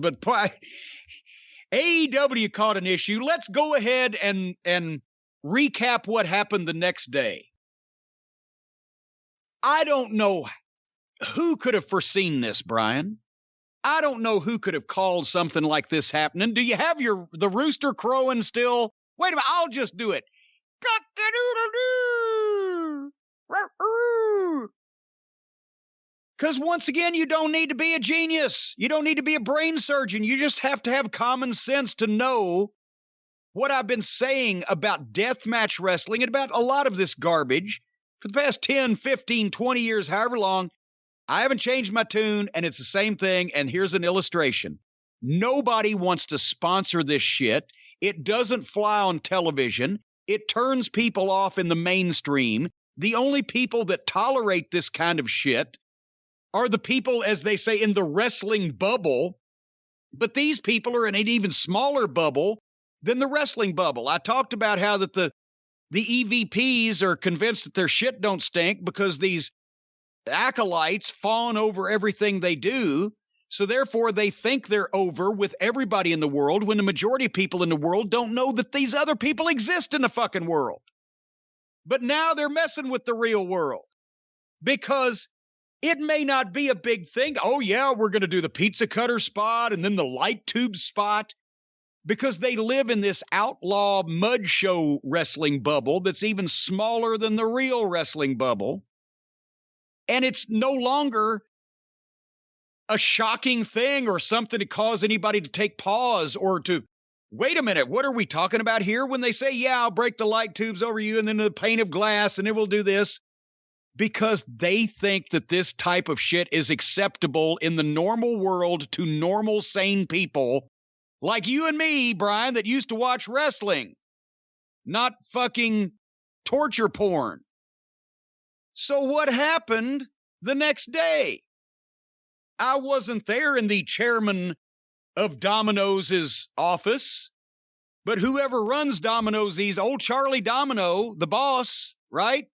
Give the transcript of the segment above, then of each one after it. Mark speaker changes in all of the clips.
Speaker 1: But AEW caught an issue. Let's go ahead and recap what happened the next day. I don't know who could have foreseen this, Brian. I don't know who could have called something like this happening. Do you have the rooster crowing still? Wait a minute, I'll just do it. Because once again, you don't need to be a genius. You don't need to be a brain surgeon. You just have to have common sense to know what I've been saying about deathmatch wrestling and about a lot of this garbage for the past 10, 15, 20 years, however long. I haven't changed my tune, and it's the same thing, and here's an illustration. Nobody wants to sponsor this shit. It doesn't fly on television. It turns people off in the mainstream. The only people that tolerate this kind of shit are the people, as they say, in the wrestling bubble. But these people are in an even smaller bubble than the wrestling bubble. I talked about how that the EVPs are convinced that their shit don't stink because these acolytes fawn over everything they do. So therefore, they think they're over with everybody in the world when the majority of people in the world don't know that these other people exist in the fucking world. But now they're messing with the real world because it may not be a big thing. Oh, yeah, we're going to do the pizza cutter spot and then the light tube spot because they live in this outlaw mud show wrestling bubble that's even smaller than the real wrestling bubble. And it's no longer a shocking thing or something to cause anybody to take pause or to, wait a minute, what are we talking about here? When they say, yeah, I'll break the light tubes over you and then the pane of glass and then we'll do this. Because they think that this type of shit is acceptable in the normal world to normal, sane people like you and me, Brian, that used to watch wrestling, not fucking torture porn. So what happened the next day? I wasn't there in the chairman of Domino's office, but whoever runs Domino's, old Charlie Domino, the boss, right?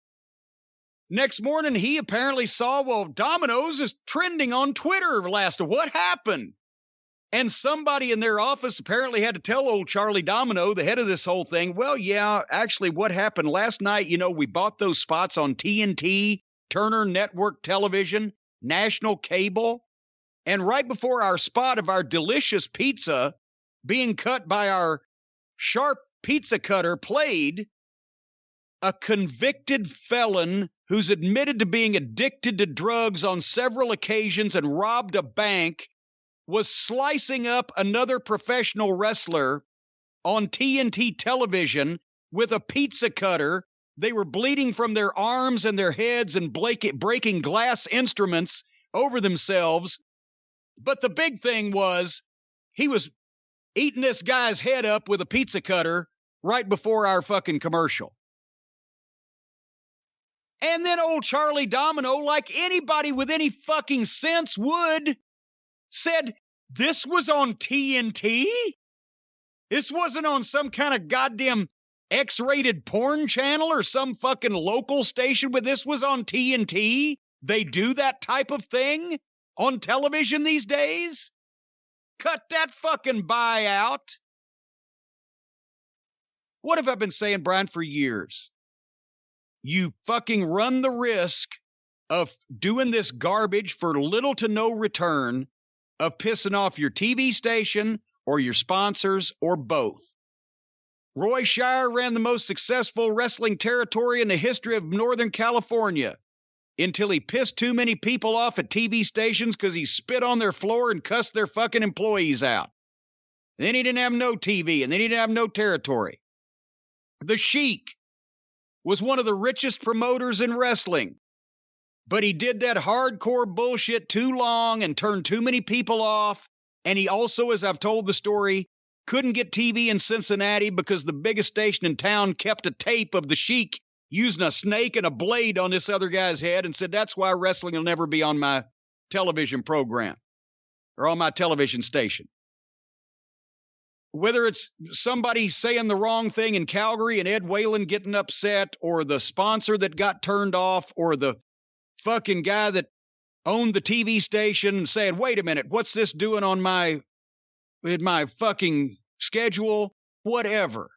Speaker 1: Next morning, he apparently saw, well, Domino's is trending on Twitter what happened? And somebody in their office apparently had to tell old Charlie Domino, the head of this whole thing, well, yeah, actually what happened last night, we bought those spots on TNT, Turner Network Television, national cable. And right before our spot of our delicious pizza being cut by our sharp pizza cutter played, a convicted felon who's admitted to being addicted to drugs on several occasions and robbed a bank was slicing up another professional wrestler on TNT television with a pizza cutter. They were bleeding from their arms and their heads and breaking glass instruments over themselves. But the big thing was he was eating this guy's head up with a pizza cutter right before our fucking commercial. And then old Charlie Domino, like anybody with any fucking sense would, said, this was on TNT? This wasn't on some kind of goddamn X-rated porn channel or some fucking local station, but this was on TNT? They do that type of thing on television these days? Cut that fucking buyout. What have I been saying, Brian, for years? You fucking run the risk of doing this garbage for little to no return, of pissing off your TV station or your sponsors or both. Roy Shire ran the most successful wrestling territory in the history of Northern California until he pissed too many people off at TV stations because he spit on their floor and cussed their fucking employees out. And then he didn't have no TV, and then he didn't have no territory. The Sheik was one of the richest promoters in wrestling, but he did that hardcore bullshit too long and turned too many people off. And he also, as I've told the story, couldn't get TV in Cincinnati because the biggest station in town kept a tape of the Sheik using a snake and a blade on this other guy's head and said, that's why wrestling will never be on my television program or on my television station. Whether it's somebody saying the wrong thing in Calgary and Ed Whalen getting upset, or the sponsor that got turned off, or the fucking guy that owned the TV station and saying, wait a minute, what's this doing on my in my fucking schedule, whatever.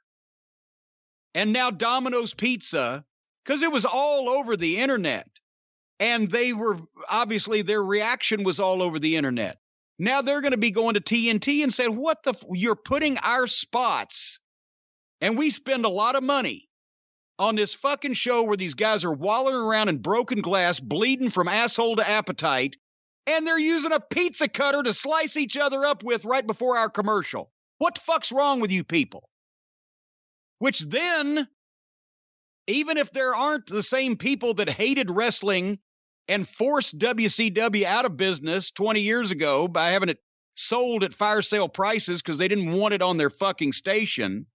Speaker 1: And now Domino's Pizza, because it was all over the internet. And they were, obviously, their reaction was all over the internet. Now they're going to be going to TNT and saying, what the, you're putting our spots, and we spend a lot of money on this fucking show where these guys are wallowing around in broken glass, bleeding from asshole to appetite, and they're using a pizza cutter to slice each other up with right before our commercial. What the fuck's wrong with you people? Which then, even if there aren't the same people that hated wrestling and forced WCW out of business 20 years ago by having it sold at fire sale prices because they didn't want it on their fucking station,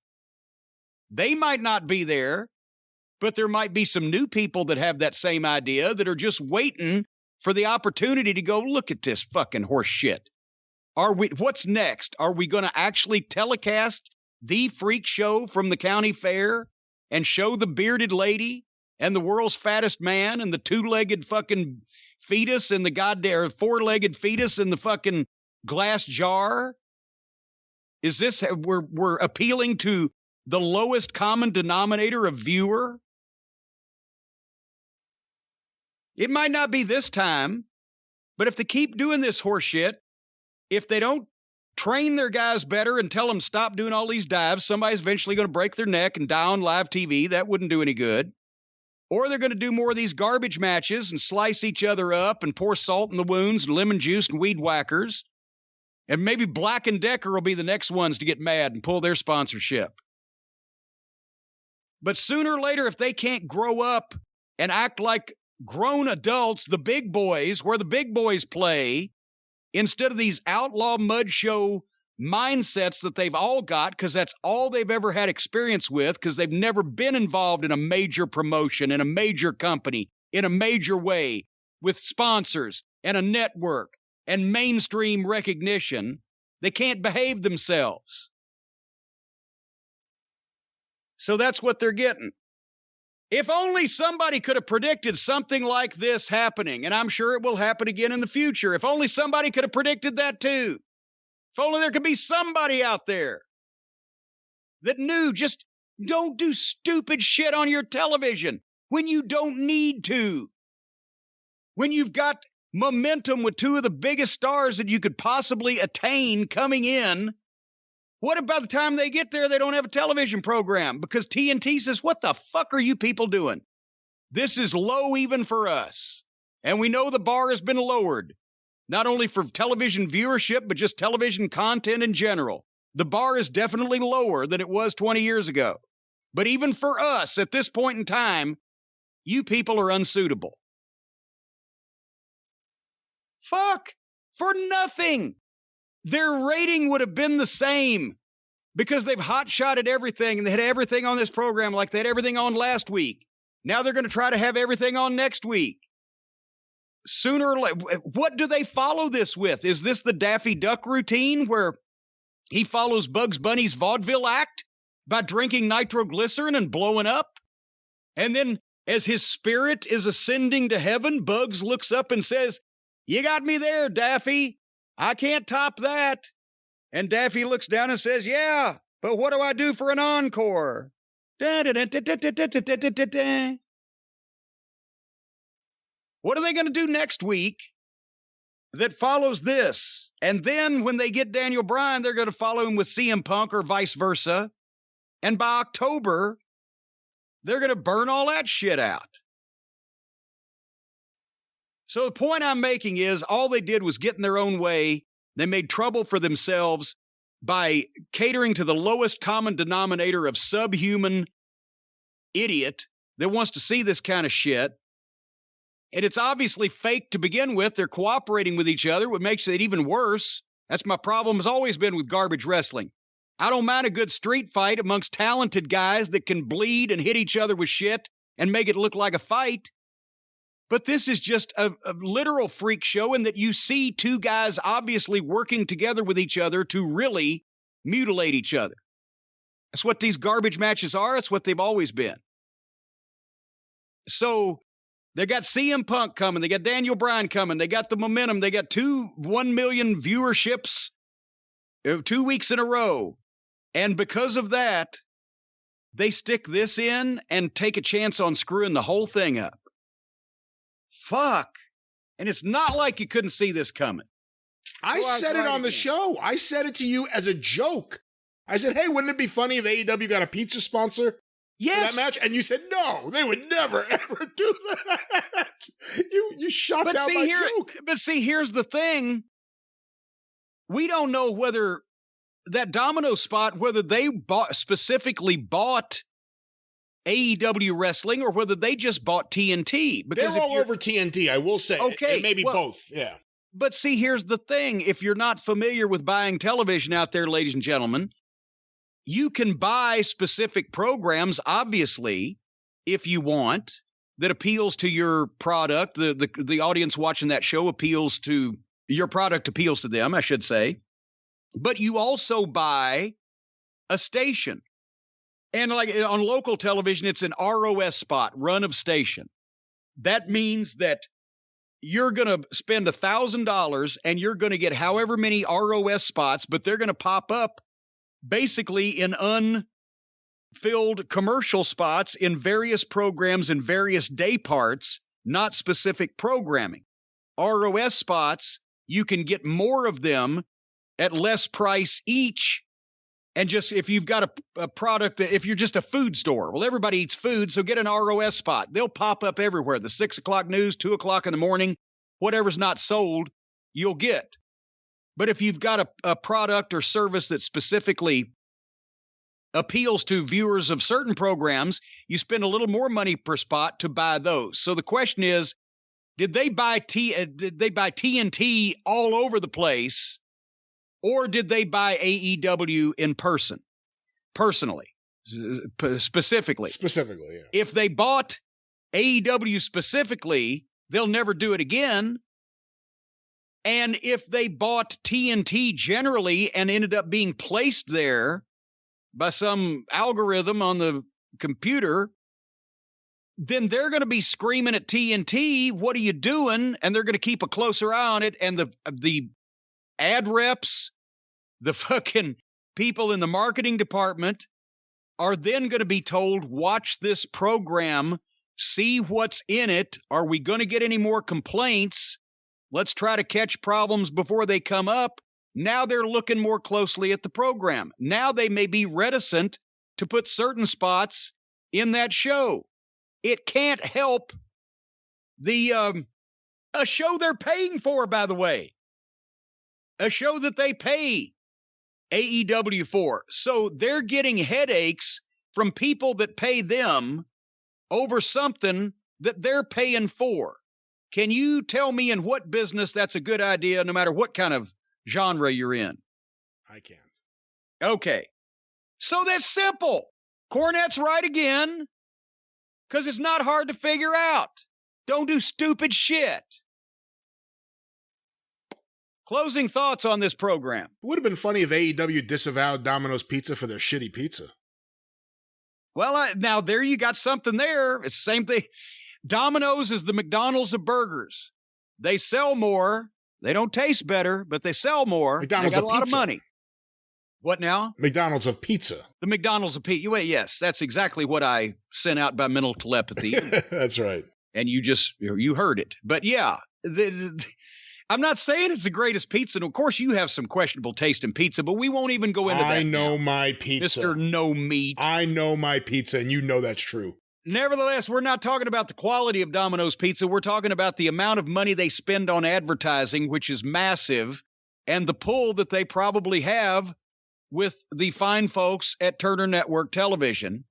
Speaker 1: they might not be there, but there might be some new people that have that same idea that are just waiting for the opportunity to go, look at this fucking horse shit. What's next? Are we going to actually telecast the freak show from the county fair and show the bearded lady and the world's fattest man and the two-legged fucking fetus and the goddamn four-legged fetus in the fucking glass jar? Is this, we're appealing to the lowest common denominator of viewer? It might not be this time, but if they keep doing this horse shit, if they don't train their guys better and tell them stop doing all these dives, somebody's eventually going to break their neck and die on live TV. That wouldn't do any good. Or they're going to do more of these garbage matches and slice each other up and pour salt in the wounds and lemon juice and weed whackers. And maybe Black & Decker will be the next ones to get mad and pull their sponsorship. But sooner or later, if they can't grow up and act like grown adults, the big boys, where the big boys play, instead of these outlaw mud show mindsets that they've all got, because that's all they've ever had experience with, because they've never been involved in a major promotion, in a major company, in a major way, with sponsors and a network and mainstream recognition. They can't behave themselves. So that's what they're getting. If only somebody could have predicted something like this happening, and I'm sure it will happen again in the future. If only somebody could have predicted that too. If only there could be somebody out there that knew, just don't do stupid shit on your television when you don't need to. When you've got momentum with two of the biggest stars that you could possibly attain coming in, what if by the time they get there, they don't have a television program? Because TNT says, what the fuck are you people doing? This is low even for us. And we know the bar has been lowered, not only for television viewership, but just television content in general. The bar is definitely lower than it was 20 years ago. But even for us at this point in time, you people are unsuitable. Fuck, for nothing. Their rating would have been the same because they've hot-shotted everything and they had everything on this program like they had everything on last week. Now they're going to try to have everything on next week. Sooner or later, what do they follow this with? Is this the Daffy Duck routine where he follows Bugs Bunny's vaudeville act by drinking nitroglycerin and blowing up? And then as his spirit is ascending to heaven, Bugs looks up and says, "You got me there, Daffy. I can't top that." And Daffy looks down and says, "Yeah, but what do I do for an encore?" What are they going to do next week that follows this? And then when they get Daniel Bryan, they're going to follow him with CM Punk or vice versa. And by October, they're going to burn all that shit out. So the point I'm making is all they did was get in their own way. They made trouble for themselves by catering to the lowest common denominator of subhuman idiot that wants to see this kind of shit. And it's obviously fake to begin with. They're cooperating with each other, what makes it even worse. That's my problem, has always been with garbage wrestling. I don't mind a good street fight amongst talented guys that can bleed and hit each other with shit and make it look like a fight. But this is just a literal freak show in that you see two guys obviously working together with each other to really mutilate each other. That's what these garbage matches are. It's what they've always been. So they got CM Punk coming. They got Daniel Bryan coming. They got the momentum. They got 1 million viewerships 2 weeks in a row. And because of that, they stick this in and take a chance on screwing the whole thing up. Fuck. And it's not like you couldn't see this coming.
Speaker 2: I said it on the show. I said it to you as a joke. I said, hey, wouldn't it be funny if AEW got a pizza sponsor for that match? And you said, no, they would never, ever do that. You shot down my joke.
Speaker 1: But see, here's the thing. We don't know whether that Domino spot, whether they specifically bought AEW wrestling or whether they just bought TNT.
Speaker 2: Because they're all over TNT, I will say.
Speaker 1: Okay.
Speaker 2: It may be both, yeah.
Speaker 1: But see, here's the thing. If you're not familiar with buying television out there, ladies and gentlemen, you can buy specific programs, obviously, if you want, that appeals to your product. The audience watching that show appeals to your product, appeals to them, I should say. But you also buy a station. And like on local television, it's an ROS spot, run of station. That means that you're going to spend $1,000 and you're going to get however many ROS spots, but they're going to pop up basically in unfilled commercial spots in various programs in various day parts, not specific programming. ROS spots, you can get more of them at less price each. And just if you've got a product that if you're just a food store, well, everybody eats food, so get an ROS spot. They'll pop up everywhere. The 6 o'clock news, 2 o'clock in the morning, whatever's not sold, you'll get. But if you've got a product or service that specifically appeals to viewers of certain programs, you spend a little more money per spot to buy those. So the question is, did they buy TNT all over the place? Or did they buy AEW in person? Personally, specifically.
Speaker 2: Specifically, yeah.
Speaker 1: If they bought AEW specifically, they'll never do it again. And if they bought TNT generally and ended up being placed there by some algorithm on the computer, then they're going to be screaming at TNT, what are you doing? And they're going to keep a closer eye on it. And the ad reps, the fucking people in the marketing department are then going to be told, watch this program, see what's in it. Are we going to get any more complaints? Let's try to catch problems before they come up. Now they're looking more closely at the program. Now they may be reticent to put certain spots in that show. It can't help a show they're paying for, by the way. A show that they pay AEW for. So they're getting headaches from people that pay them over something that they're paying for. Can you tell me in what business that's a good idea, no matter what kind of genre you're in?
Speaker 2: I can't.
Speaker 1: Okay. So that's simple. Cornette's right again, because it's not hard to figure out. Don't do stupid shit. Closing thoughts on this program.
Speaker 2: It would have been funny if AEW disavowed Domino's Pizza for their shitty pizza.
Speaker 1: Well, now there you got something there. It's the same thing. Domino's is the McDonald's of burgers. They sell more. They don't taste better, but they sell more.
Speaker 2: McDonald's
Speaker 1: they got a lot of money. What now?
Speaker 2: McDonald's of pizza.
Speaker 1: The McDonald's of pizza. Wait, yes, that's exactly what I sent out by mental telepathy.
Speaker 2: That's right.
Speaker 1: And you heard it. But yeah, I'm not saying it's the greatest pizza. And of course, you have some questionable taste in pizza, but we won't even go into that.
Speaker 2: I know my pizza.
Speaker 1: Mr. No Meat.
Speaker 2: I know my pizza, and you know that's true.
Speaker 1: Nevertheless, we're not talking about the quality of Domino's Pizza. We're talking about the amount of money they spend on advertising, which is massive, and the pull that they probably have with the fine folks at Turner Network Television.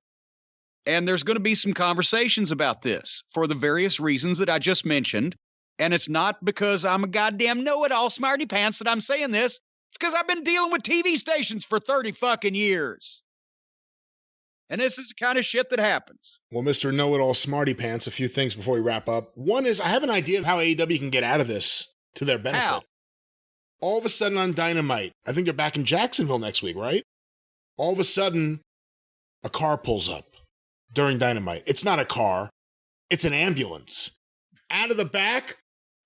Speaker 1: And there's going to be some conversations about this for the various reasons that I just mentioned. And it's not because I'm a goddamn know-it-all smarty pants that I'm saying this. It's because I've been dealing with TV stations for 30 fucking years. And this is the kind of shit that happens.
Speaker 2: Well, Mr. Know-It-All Smarty Pants, a few things before we wrap up. One is, I have an idea of how AEW can get out of this to their benefit.
Speaker 1: How?
Speaker 2: All of a sudden on Dynamite, I think they're back in Jacksonville next week, right? All of a sudden, a car pulls up during Dynamite. It's not a car. It's an ambulance. Out of the back,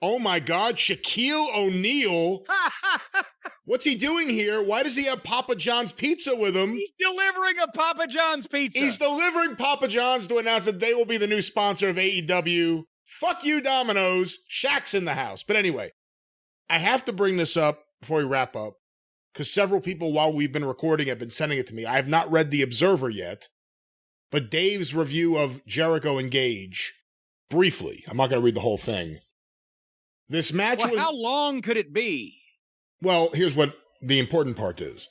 Speaker 2: oh my God, Shaquille O'Neal What's he doing here? Why does he have Papa John's pizza with him?
Speaker 1: He's delivering a Papa John's pizza.
Speaker 2: He's delivering Papa John's to announce that they will be the new sponsor of AEW. Fuck you, Domino's. Shaq's in the house. But anyway, I have to bring this up before we wrap up, because several people, while we've been recording, have been sending it to me. I have not read The Observer yet, but Dave's review of Jericho Engage, briefly, I'm not going to read the whole thing. This match was...
Speaker 1: How long could it be?
Speaker 2: Well, here's what the important part is.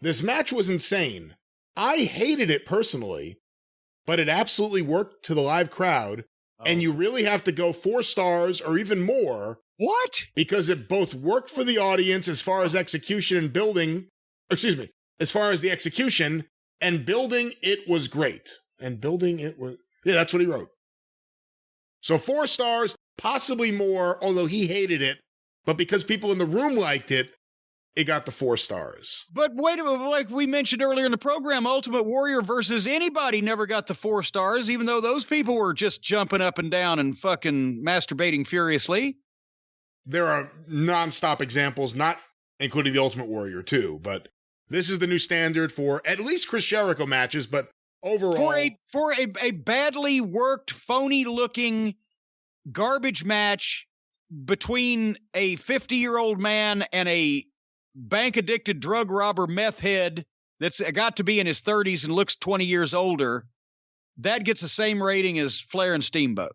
Speaker 2: This match was insane. I hated it personally, but it absolutely worked to the live crowd, and you really have to go 4 stars or even more.
Speaker 1: What?
Speaker 2: Because it both worked for the audience as far as execution and building, as far as the execution, and building it was great. And building it was, yeah, that's what he wrote. So 4 stars, possibly more, although he hated it. But because people in the room liked it, it got the 4 stars.
Speaker 1: But wait a minute, like we mentioned earlier in the program, Ultimate Warrior versus anybody never got the 4 stars, even though those people were just jumping up and down and fucking masturbating furiously.
Speaker 2: There are nonstop examples, not including the Ultimate Warrior too, but this is the new standard for at least Chris Jericho matches, but overall...
Speaker 1: For a badly worked, phony-looking garbage match between a 50-year-old man and a bank-addicted drug robber meth head that's got to be in his 30s and looks 20 years older, that gets the same rating as Flair and Steamboat.